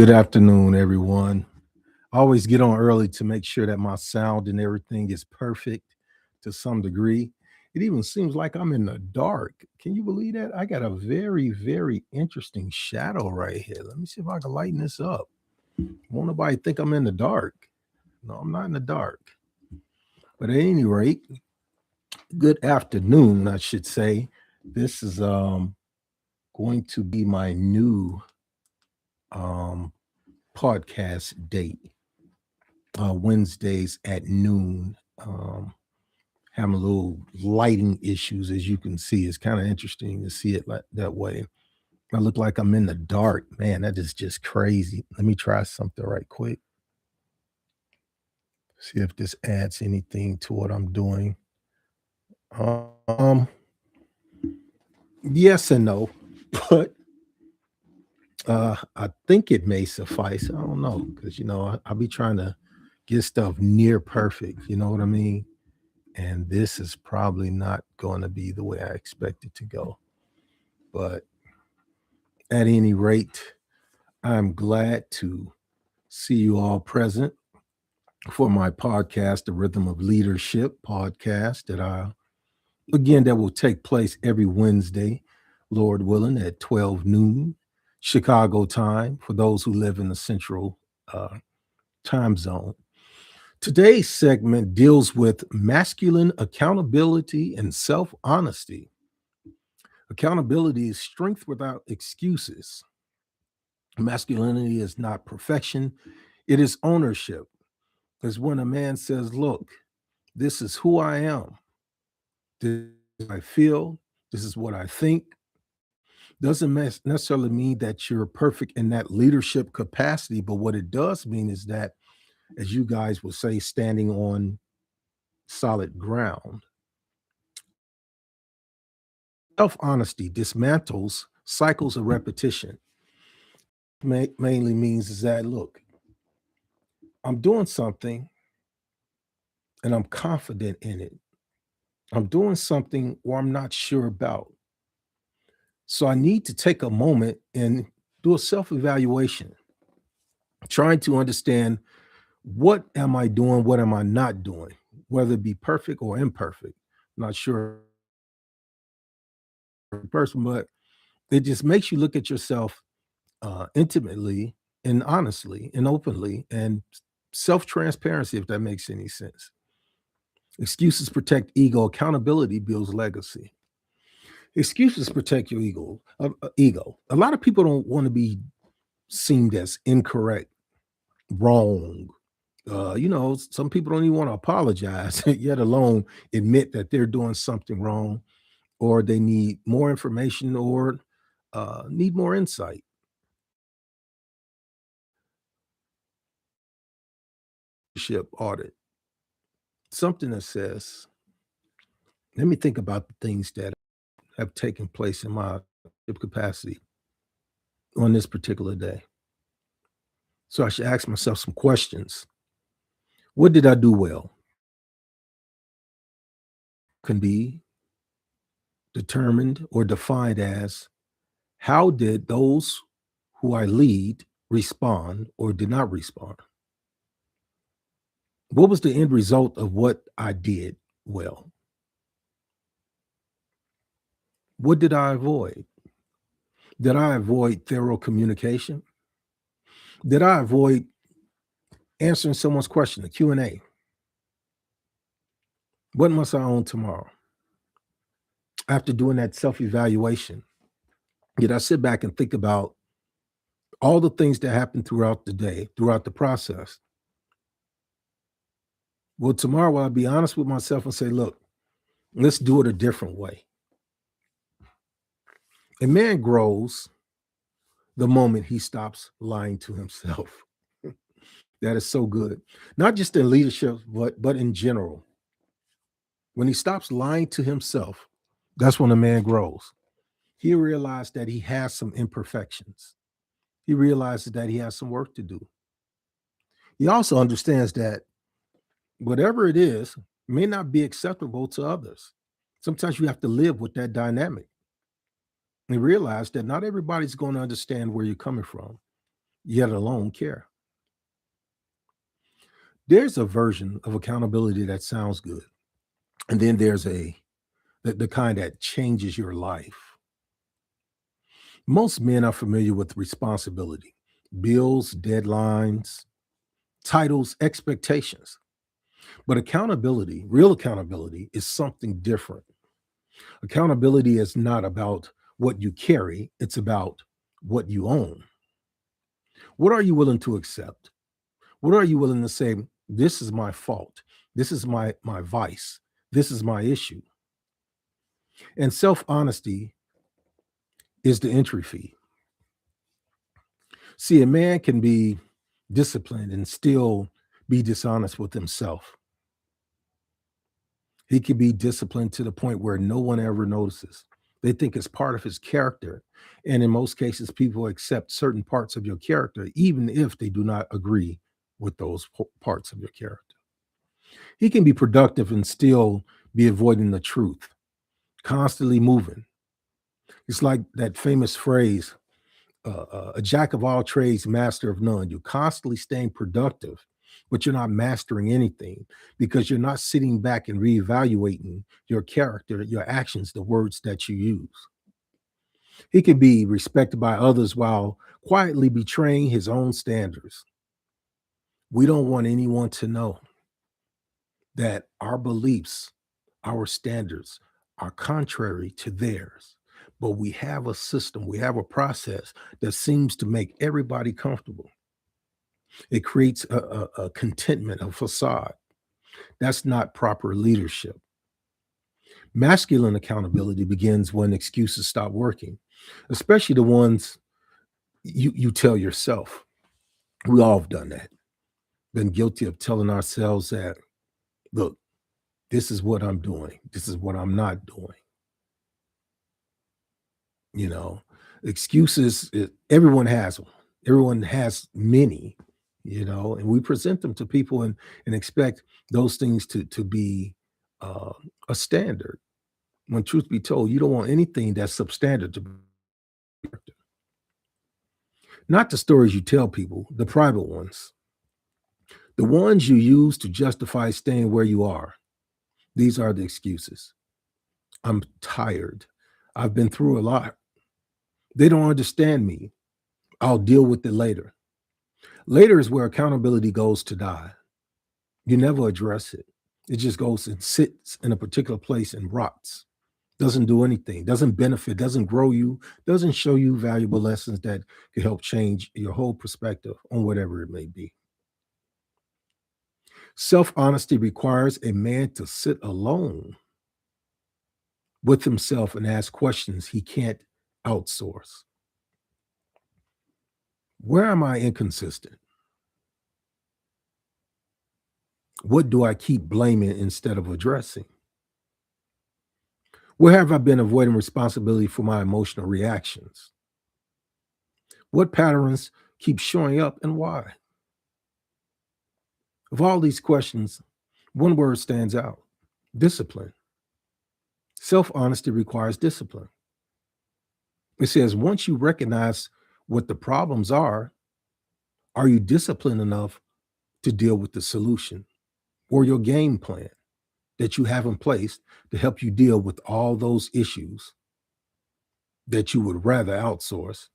Good afternoon, everyone. I always get on early to make sure that my sound and everything is perfect to some degree. It even seems like I'm in the dark. Can you believe that? I got a very, very interesting shadow right here. Let me see if I can lighten this up. Won't nobody think I'm in the dark? No, I'm not in the dark. But at any rate, good afternoon, I should say. This is going to be my new um podcast date. Wednesdays at noon. Having a little lighting issues, as you can see. It's kind of interesting to see it like that way. I look like I'm in the dark. Man, that is just crazy. Let me try something right quick. See if this adds anything to what I'm doing. Um, yes and no, but I think it may suffice. I don't know because I'll be trying to get stuff near perfect. You know what I mean? And this is probably not going to be the way I expect it to go. But at any rate, I'm glad to see you all present for my podcast, The Rhythm of Leadership podcast, that will take place every Wednesday, Lord willing, at 12 noon, Chicago time, for those who live in the central uh, time zone. Today's segment deals with masculine accountability and self honesty. Accountability is strength without excuses. Masculinity is not perfection, it is ownership. It's when a man says, look, this is who I am, this is what I feel, this is what I think. Doesn't necessarily mean that you're perfect in that leadership capacity, but what it does mean is that, as you guys would say, standing on solid ground. Self honesty dismantles cycles of repetition. Mainly means is that, look, I'm doing something and I'm confident in it. I'm doing something where I'm not sure about. So I need to take a moment and do a self evaluation, trying to understand what am I doing, what am I not doing, whether it be perfect or imperfect. I'm not sure person, but it just makes you look at yourself intimately and honestly and openly and self transparency, if that makes any sense. Excuses protect ego, accountability builds legacy. Excuses protect your ego. A lot of people don't want to be seen as incorrect, wrong. Some people don't even want to apologize, yet alone admit that they're doing something wrong, or they need more information, or need more insight. Leadership audit, something that says, let me think about the things that have taken place in my capacity on this particular day. So I should ask myself some questions. What did I do well? Can be determined or defined as, how did those who I lead respond or did not respond? What was the end result of what I did well? What did I avoid? Did I avoid thorough communication? Did I avoid answering someone's question, a Q&A? What must I own tomorrow? After doing that self-evaluation, did I sit back and think about all the things that happened throughout the day, throughout the process? Well, tomorrow I'll be honest with myself and say, look, let's do it a different way. A man grows the moment he stops lying to himself. That is so good. Not just in leadership, but in general. When he stops lying to himself, that's when a man grows. He realized that he has some imperfections. He realizes that he has some work to do. He also understands that whatever it is may not be acceptable to others. Sometimes you have to live with that dynamic and realize that not everybody's going to understand where you're coming from. yet alone care. There's a version of accountability that sounds good. And then there's the kind that changes your life. Most men are familiar with responsibility, bills, deadlines, titles, expectations. But accountability, real accountability, is something different. Accountability is not about what you carry, it's about what you own. What are you willing to accept? What are you willing to say, this is my fault? This is my vice. This is my issue. And self-honesty is the entry fee. See, a man can be disciplined and still be dishonest with himself. He can be disciplined to the point where no one ever notices. They think it's part of his character. And in most cases, people accept certain parts of your character, even if they do not agree with those parts of your character. He can be productive and still be avoiding the truth, constantly moving. It's like that famous phrase, a jack of all trades, master of none. You're constantly staying productive, but you're not mastering anything because you're not sitting back and reevaluating your character, your actions, the words that you use. He can be respected by others while quietly betraying his own standards. We don't want anyone to know that our beliefs, our standards are contrary to theirs. But we have a system, we have a process that seems to make everybody comfortable. It creates a contentment, a facade. That's not proper leadership. Masculine accountability begins when excuses stop working, especially the ones you tell yourself. We all have done that, been guilty of telling ourselves that, look, this is what I'm doing, this is what I'm not doing. You know, excuses, everyone has one. Everyone has many, and we present them to people and expect those things to be uh, a standard. When truth be told, you don't want anything that's substandard to be. Not the stories you tell people, the private ones, the ones you use to justify staying where you are. These are the excuses. I'm tired. I've been through a lot. They don't understand me. I'll deal with it later. Later is where accountability goes to die. You never address it. It just goes and sits in a particular place and rots. Doesn't do anything, doesn't benefit, doesn't grow you, doesn't show you valuable lessons that could help change your whole perspective on whatever it may be. Self honesty requires a man to sit alone with himself and ask questions he can't outsource. Where am I inconsistent? What do I keep blaming instead of addressing? Where have I been avoiding responsibility for my emotional reactions? What patterns keep showing up and why? Of all these questions, one word stands out: discipline. Self honesty requires discipline. It says once you recognize what the problems are you disciplined enough to deal with the solution or your game plan that you have in place to help you deal with all those issues that you would rather outsource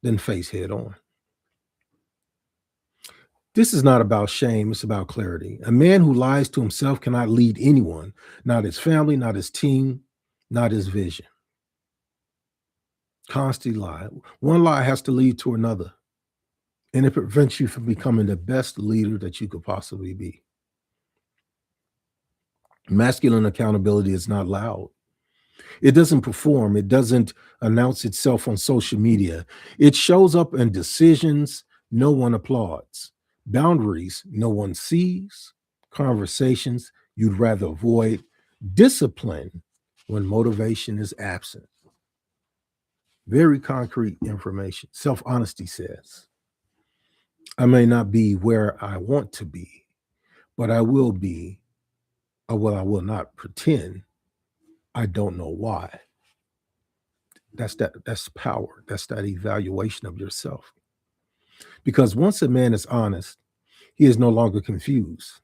than face head on? This is not about shame, it's about clarity. A man who lies to himself cannot lead anyone, not his family, not his team, not his vision. Constantly lie. One lie has to lead to another, and it prevents you from becoming the best leader that you could possibly be. Masculine accountability is not loud. It doesn't perform, it doesn't announce itself on social media. It shows up in decisions no one applauds, boundaries no one sees, conversations you'd rather avoid, discipline when motivation is absent. Very concrete information. Self honesty says, I may not be where I want to be, but I will be, or what I will not pretend. I don't know why. That's power. That's that evaluation of yourself. Because once a man is honest, he is no longer confused.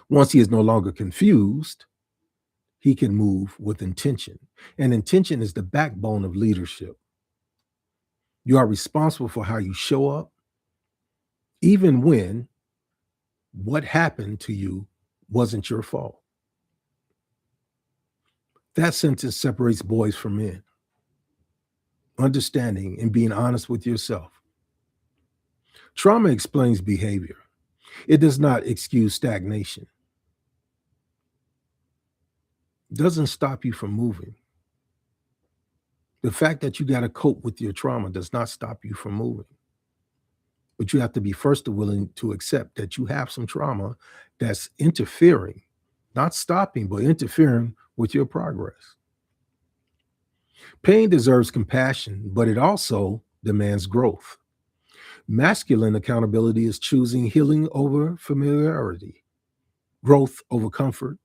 Once he is no longer confused, he can move with intention. And intention is the backbone of leadership. You are responsible for how you show up, even when what happened to you wasn't your fault. That sentence separates boys from men. Understanding and being honest with yourself. Trauma explains behavior, it does not excuse stagnation. It doesn't stop you from moving. The fact that you got to cope with your trauma does not stop you from moving. But you have to be first willing to accept that you have some trauma that's interfering, not stopping, but interfering with your progress. Pain deserves compassion, but it also demands growth. Masculine accountability is choosing healing over familiarity, growth over comfort,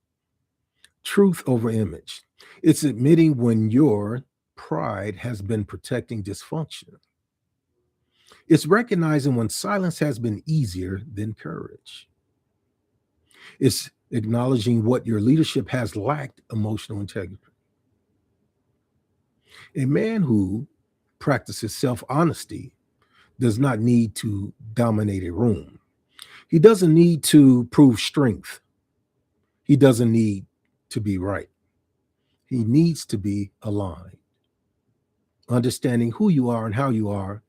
truth over image. It's admitting when your pride has been protecting dysfunction. It's recognizing when silence has been easier than courage. It's acknowledging what your leadership has lacked emotional integrity. A man who practices self honesty does not need to dominate a room. He doesn't need to prove strength. He doesn't need to be right. He needs to be aligned, understanding who you are and how you are,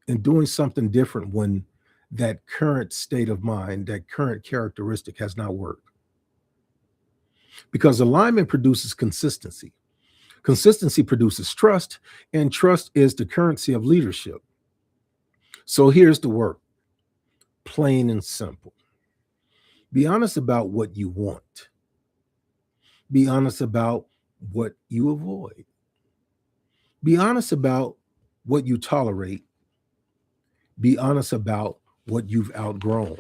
and doing something different when that current state of mind, that current characteristic has not worked. Because alignment produces consistency. Consistency produces trust, and trust is the currency of leadership. So here's the work, plain and simple. Be honest about what you want. Be honest about what you avoid. Be honest about what you tolerate. Be honest about what you've outgrown.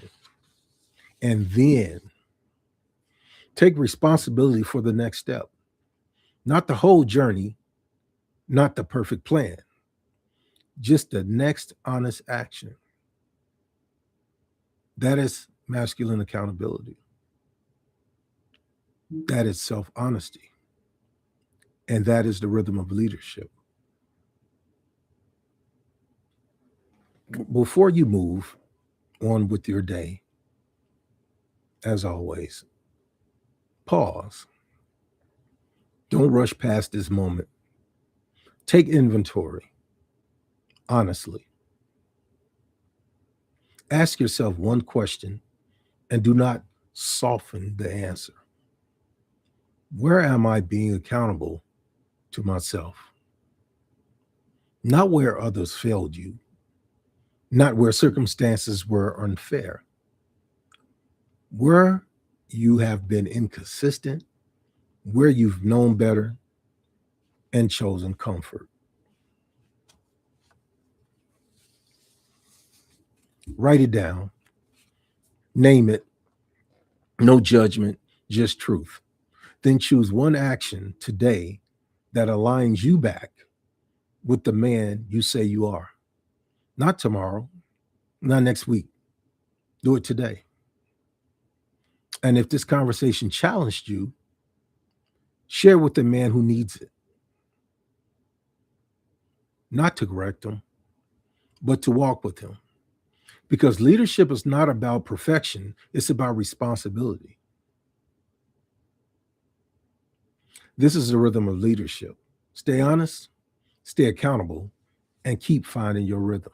And then take responsibility for the next step, not the whole journey, not the perfect plan, just the next honest action. That is masculine accountability. That is self honesty. And that is the rhythm of leadership. Before you move on with your day, as always, pause. Don't rush past this moment. Take inventory, honestly. Ask yourself one question and do not soften the answer. Where am I being accountable to myself? Not where others failed you, not where circumstances were unfair, where you have been inconsistent, where you've known better and chosen comfort. Write it down, name it, no judgment, just truth. Then choose one action today that aligns you back with the man you say you are. Not tomorrow, not next week. Do it today. And if this conversation challenged you, share with the man who needs it, not to correct him, but to walk with him. Because leadership is not about perfection, it's about responsibility. This is the rhythm of leadership. Stay honest, stay accountable, and keep finding your rhythm.